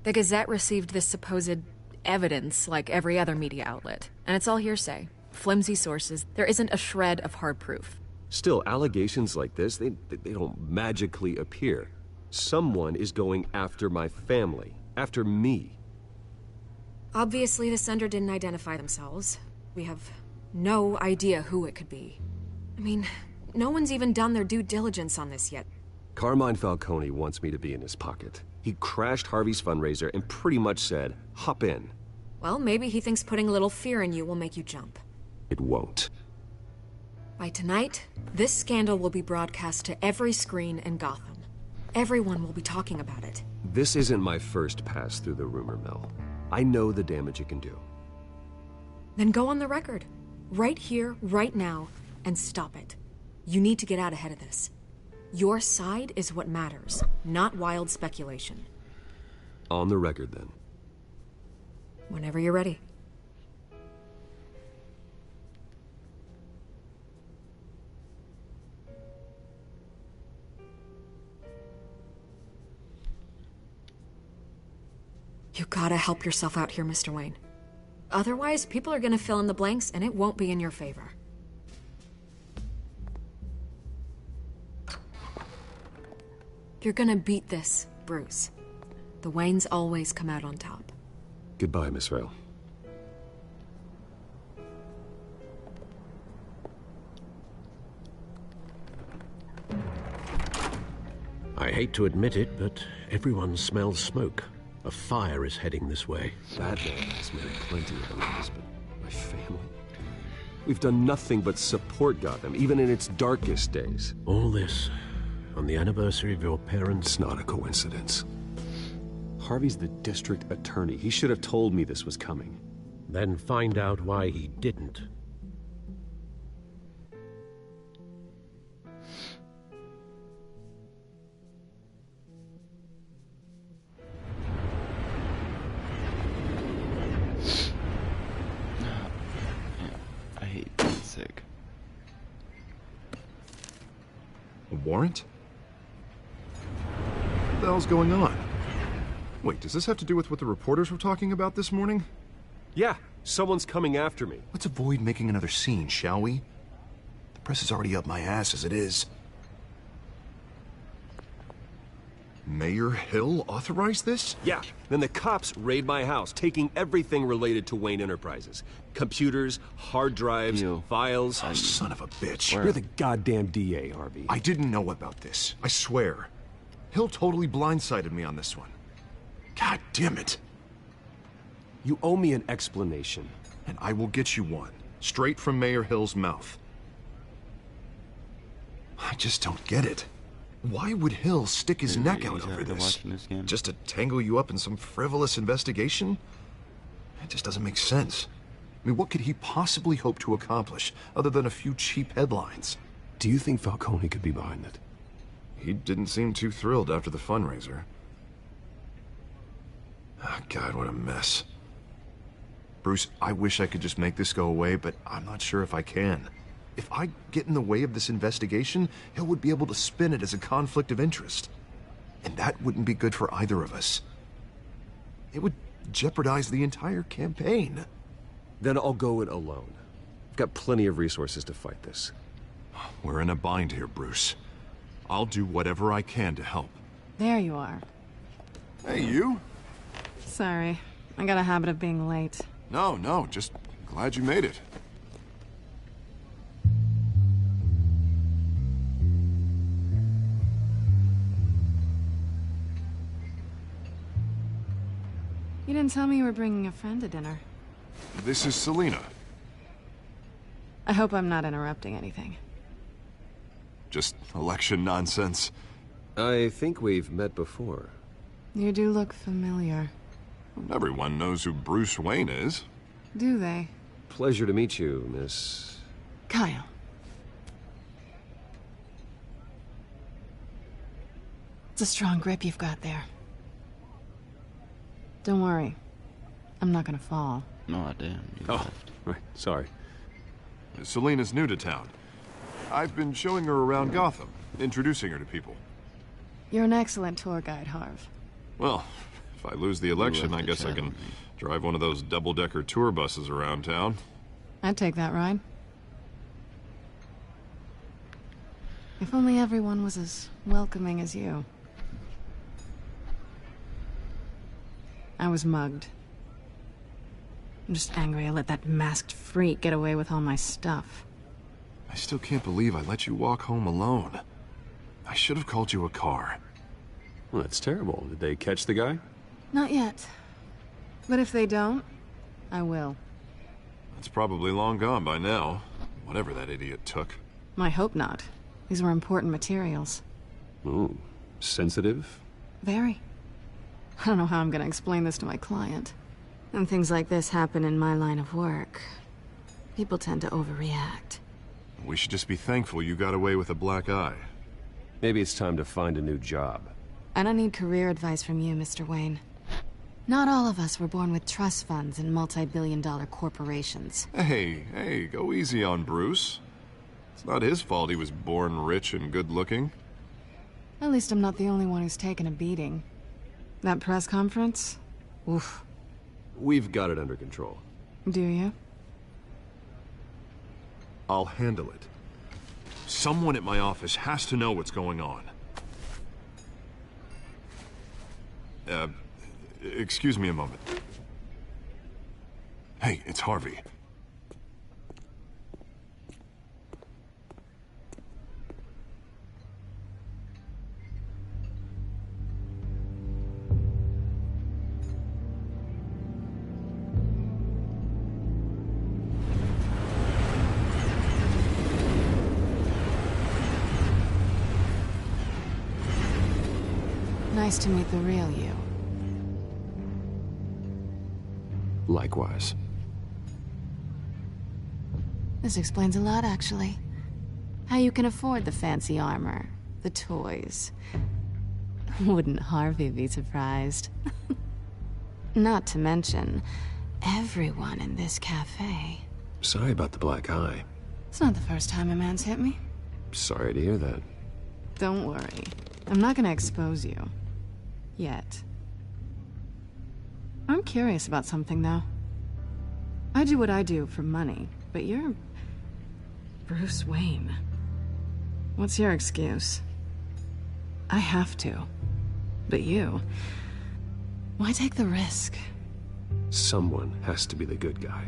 The Gazette received this supposed evidence like every other media outlet, and it's all hearsay. Flimsy sources. There isn't a shred of hard proof. Still, allegations like this, they don't magically appear. Someone is going after my family, after me. Obviously, the sender didn't identify themselves. We have no idea who it could be. I mean, no one's even done their due diligence on this yet. Carmine Falcone wants me to be in his pocket. He crashed Harvey's fundraiser and pretty much said, hop in. Well, maybe he thinks putting a little fear in you will make you jump. It won't. By tonight, this scandal will be broadcast to every screen in Gotham. Everyone will be talking about it. This isn't my first pass through the rumor mill. I know the damage it can do. Then go on the record. Right here, right now, and stop it. You need to get out ahead of this. Your side is what matters, not wild speculation. On the record, then. Whenever you're ready. You gotta help yourself out here, Mr. Wayne. Otherwise, people are gonna fill in the blanks, and it won't be in your favor. You're gonna beat this, Bruce. The Waynes always come out on top. Goodbye, Miss Rail. I hate to admit it, but everyone smells smoke. A fire is heading this way. Batman has made plenty of enemies, but my family? We've done nothing but support Gotham, even in its darkest days. All this on the anniversary of your parents'... It's not a coincidence. Harvey's the district attorney. He should have told me this was coming. Then find out why he didn't. I hate being sick. A warrant? What the hell's going on? Wait, does this have to do with what the reporters were talking about this morning? Yeah, someone's coming after me. Let's avoid making another scene, shall we? The press is already up my ass as it is. Mayor Hill authorized this? Yeah, then the cops raid my house, taking everything related to Wayne Enterprises. Computers, hard drives, files. Oh, son of a bitch. You're the goddamn DA, Harvey. I didn't know about this. I swear. Hill totally blindsided me on this one. God damn it. You owe me an explanation. And I will get you one. Straight from Mayor Hill's mouth. I just don't get it. Why would Hill stick his neck out over this? Just to tangle you up in some frivolous investigation? It just doesn't make sense. I mean, what could he possibly hope to accomplish other than a few cheap headlines? Do you think Falcone could be behind it? He didn't seem too thrilled after the fundraiser. Oh, God, what a mess. Bruce, I wish I could just make this go away, but I'm not sure if I can. If I get in the way of this investigation, Hill would be able to spin it as a conflict of interest. And that wouldn't be good for either of us. It would jeopardize the entire campaign. Then I'll go it alone. I've got plenty of resources to fight this. We're in a bind here, Bruce. I'll do whatever I can to help. There you are. Hey, you? Sorry. I got a habit of being late. No, just glad you made it. You didn't tell me you were bringing a friend to dinner. This is Selina. I hope I'm not interrupting anything. Just election nonsense. I think we've met before. You do look familiar. Everyone knows who Bruce Wayne is. Do they? Pleasure to meet you, Miss... Kyle. It's a strong grip you've got there. Don't worry. I'm not gonna fall. No, damn. Oh, right. Sorry. Selina's new to town. I've been showing her around Gotham, introducing her to people. You're an excellent tour guide, Harv. Well, if I lose the election, I guess I can drive one of those double-decker tour buses around town. I'd take that ride. If only everyone was as welcoming as you. I was mugged. I'm just angry I let that masked freak get away with all my stuff. I still can't believe I let you walk home alone. I should have called you a car. Well, that's terrible. Did they catch the guy? Not yet. But if they don't, I will. It's probably long gone by now, whatever that idiot took. I hope not. These were important materials. Ooh, sensitive? Very. I don't know how I'm gonna explain this to my client. When things like this happen in my line of work, people tend to overreact. We should just be thankful you got away with a black eye. Maybe it's time to find a new job. I don't need career advice from you, Mr. Wayne. Not all of us were born with trust funds and multi-billion-dollar corporations. Hey, go easy on Bruce. It's not his fault he was born rich and good-looking. At least I'm not the only one who's taken a beating. That press conference? Oof. We've got it under control. Do you? I'll handle it. Someone at my office has to know what's going on. Excuse me a moment. Hey, it's Harvey. Nice to meet the real you. Likewise. This explains a lot, actually. How you can afford the fancy armor, the toys. Wouldn't Harvey be surprised? Not to mention, everyone in this cafe. Sorry about the black eye. It's not the first time a man's hit me. Sorry to hear that. Don't worry. I'm not gonna expose you. Yet. I'm curious about something, though. I do what I do for money, but you're... Bruce Wayne. What's your excuse? I have to. But you... Why take the risk? Someone has to be the good guy.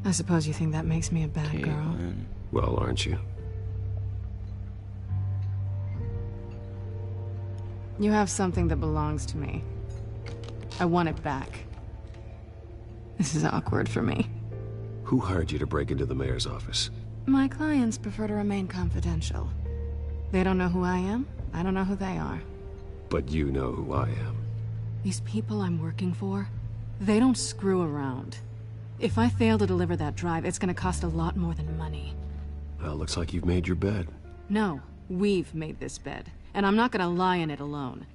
I suppose you think that makes me a bad girl. Well, aren't you? You have something that belongs to me. I want it back. This is awkward for me. Who hired you to break into the mayor's office? My clients prefer to remain confidential. They don't know who I am. I don't know who they are. But you know who I am. These people I'm working for, they don't screw around. If I fail to deliver that drive, it's gonna cost a lot more than money. Well, looks like you've made your bed. No, we've made this bed, and I'm not gonna lie in it alone.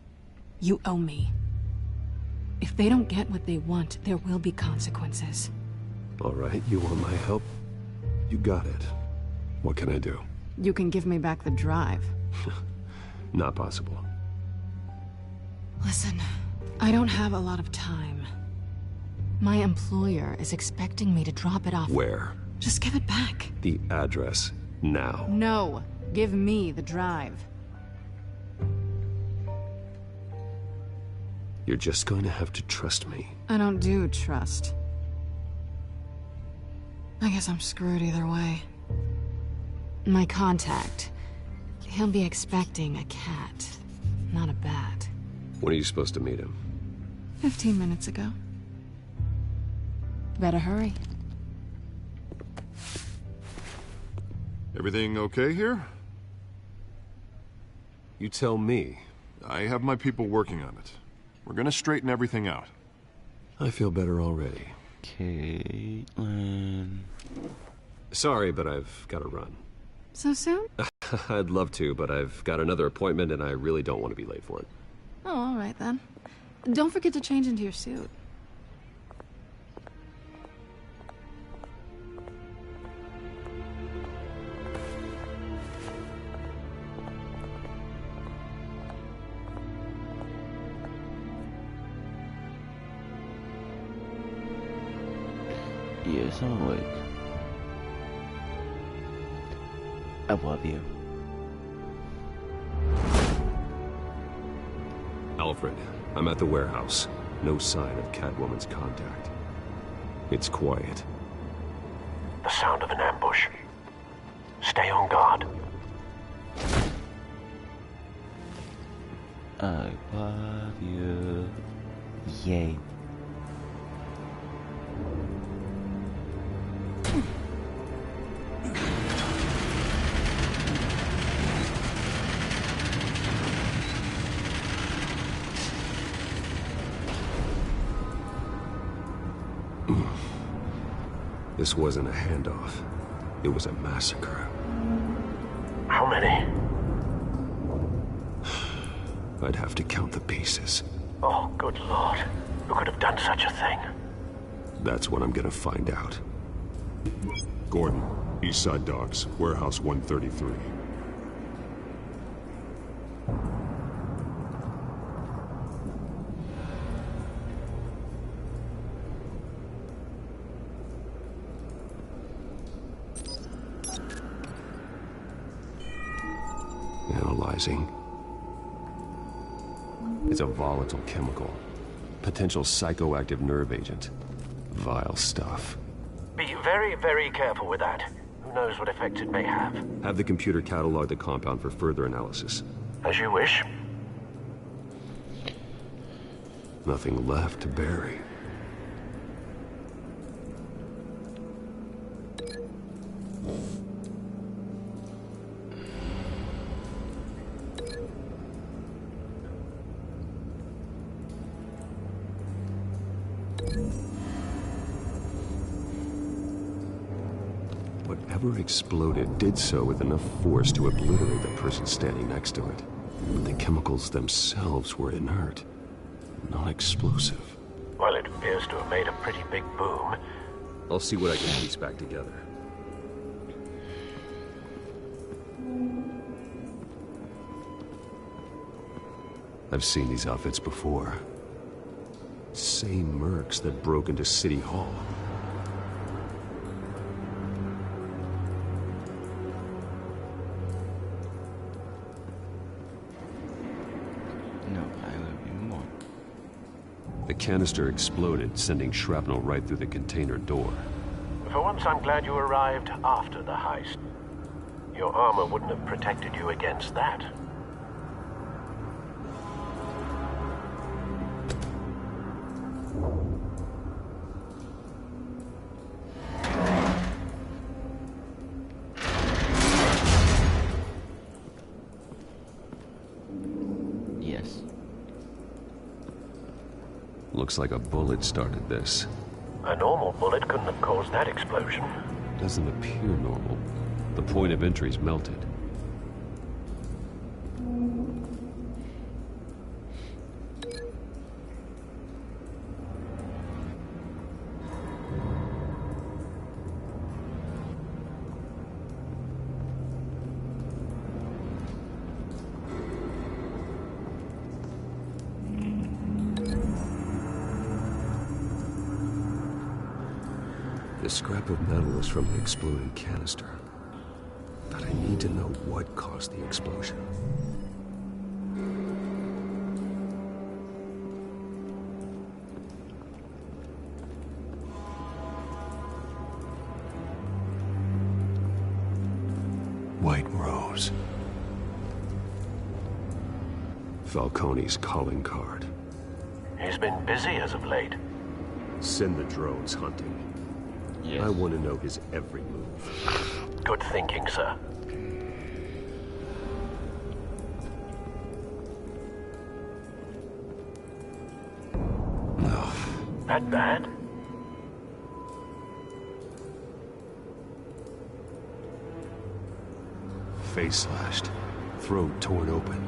You owe me. If they don't get what they want, there will be consequences. All right, you want my help? You got it. What can I do? You can give me back the drive. Not possible. Listen, I don't have a lot of time. My employer is expecting me to drop it off. Where? Just give it back. The address, now. No, give me the drive. You're just going to have to trust me. I don't do trust. I guess I'm screwed either way. My contact, he'll be expecting a cat, not a bat. When are you supposed to meet him? 15 minutes ago. Better hurry. Everything okay here? You tell me. I have my people working on it. We're gonna straighten everything out. I feel better already. Caitlin. Sorry, but I've got to run. So soon? I'd love to, but I've got another appointment and I really don't want to be late for it. Oh, all right then. Don't forget to change into your suit. Yes, I'm awake. I love you. Alfred, I'm at the warehouse. No sign of Catwoman's contact. It's quiet. The sound of an ambush. Stay on guard. I love you. Yay. This wasn't a handoff. It was a massacre. How many? I'd have to count the pieces. Oh, good Lord. Who could have done such a thing? That's what I'm gonna find out. Gordon, Eastside Docks, Warehouse 133. Analyzing. It's a volatile chemical. Potential psychoactive nerve agent. Vile stuff. Be very, very careful with that. Who knows what effects it may have. Have the computer catalog the compound for further analysis. As you wish. Nothing left to bury. Whatever exploded did so with enough force to obliterate the person standing next to it. But the chemicals themselves were inert, not explosive. Well, it appears to have made a pretty big boom. I'll see what I can piece back together. I've seen these outfits before. Same mercs that broke into City Hall. The canister exploded, sending shrapnel right through the container door. For once, I'm glad you arrived after the heist. Your armor wouldn't have protected you against that. Yes. Looks like a bullet started this. A normal bullet couldn't have caused that explosion. Doesn't appear normal. The point of entry's melted. This scrap of metal is from the exploding canister. But I need to know what caused the explosion. White Rose. Falcone's calling card. He's been busy as of late. Send the drones hunting. Yes. I want to know his every move. Good thinking, sir. No. That bad? Face slashed. Throat torn open.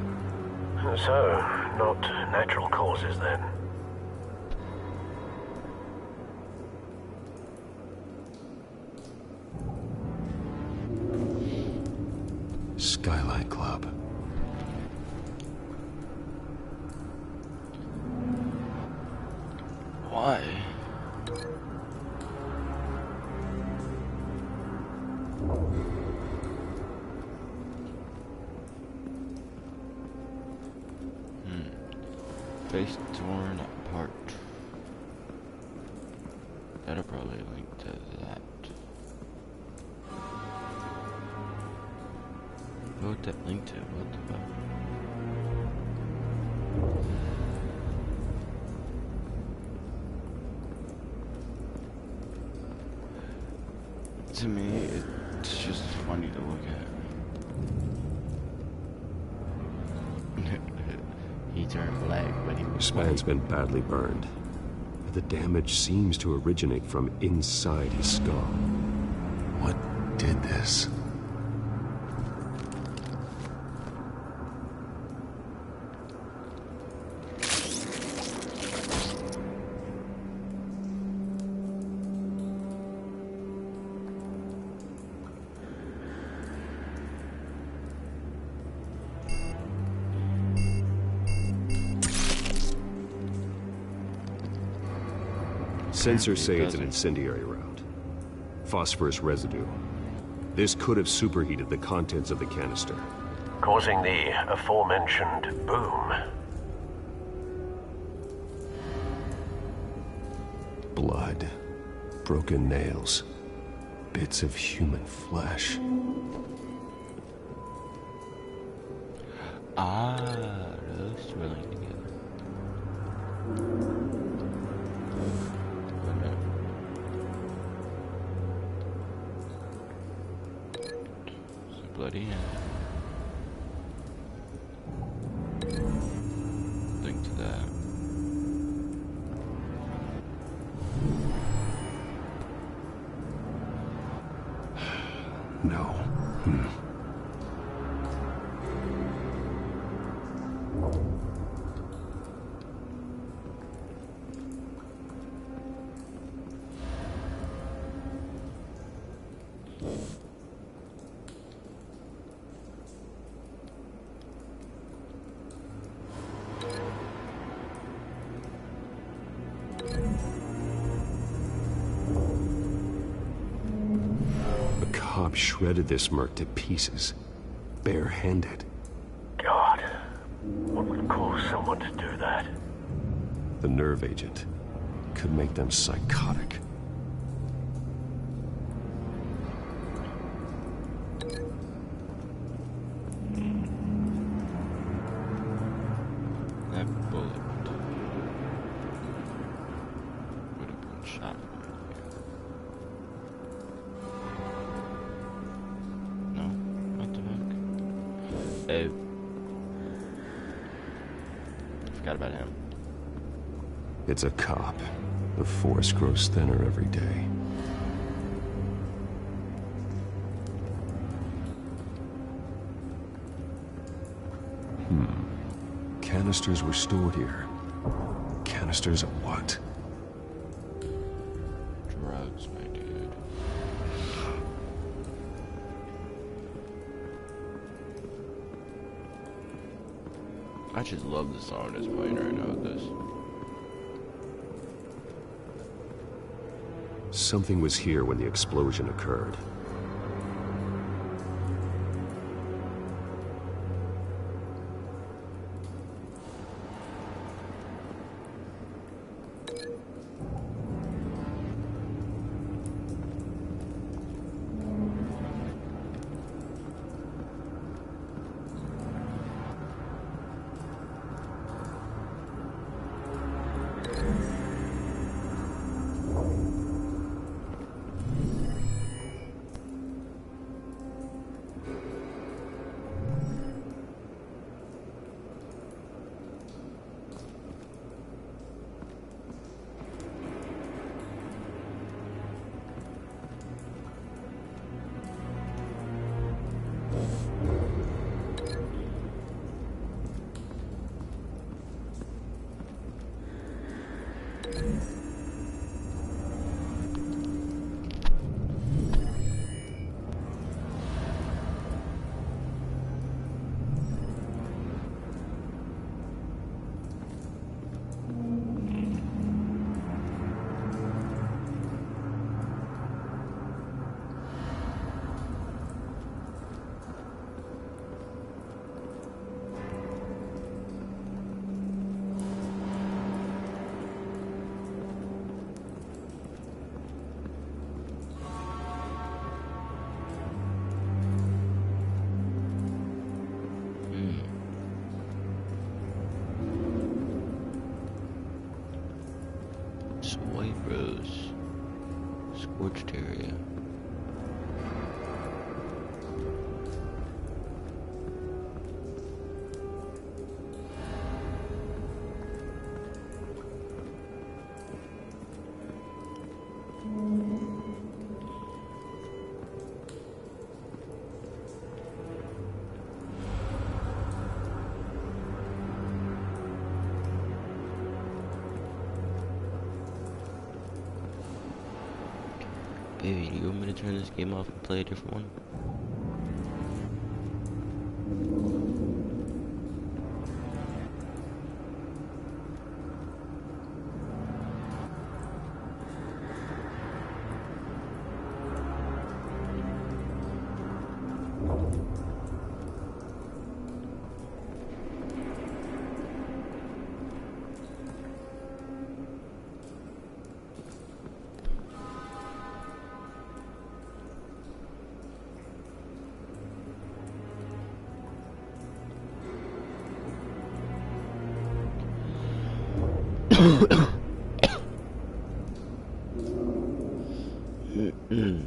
So, not natural causes then. Skylight Club. Why? Face torn apart. That'll probably link to that. What would that link to? What the fuck? To me, it's just funny to look at. He turned black, but he was This man's been badly burned. But the damage seems to originate from inside his skull. What did this? Sensors say it's an incendiary round. Phosphorus residue. This could have superheated the contents of the canister, causing the aforementioned boom. Blood, broken nails, bits of human flesh. Ah, those drilling together. Bloody hand. Link to that. No. Cobb shredded this merc to pieces, barehanded. God, what would cause someone to do that? The nerve agent could make them psychotic. That bullet would have been shot. Oh. Forgot about him. It's a cop. The force grows thinner every day. Canisters were stored here. Canisters of what? Drugs, my dude. I just love the song that's playing right now with this. Something was here when the explosion occurred. White rose. Scorched area. Baby, do you want me to turn this game off and play a different one? Mm-mm.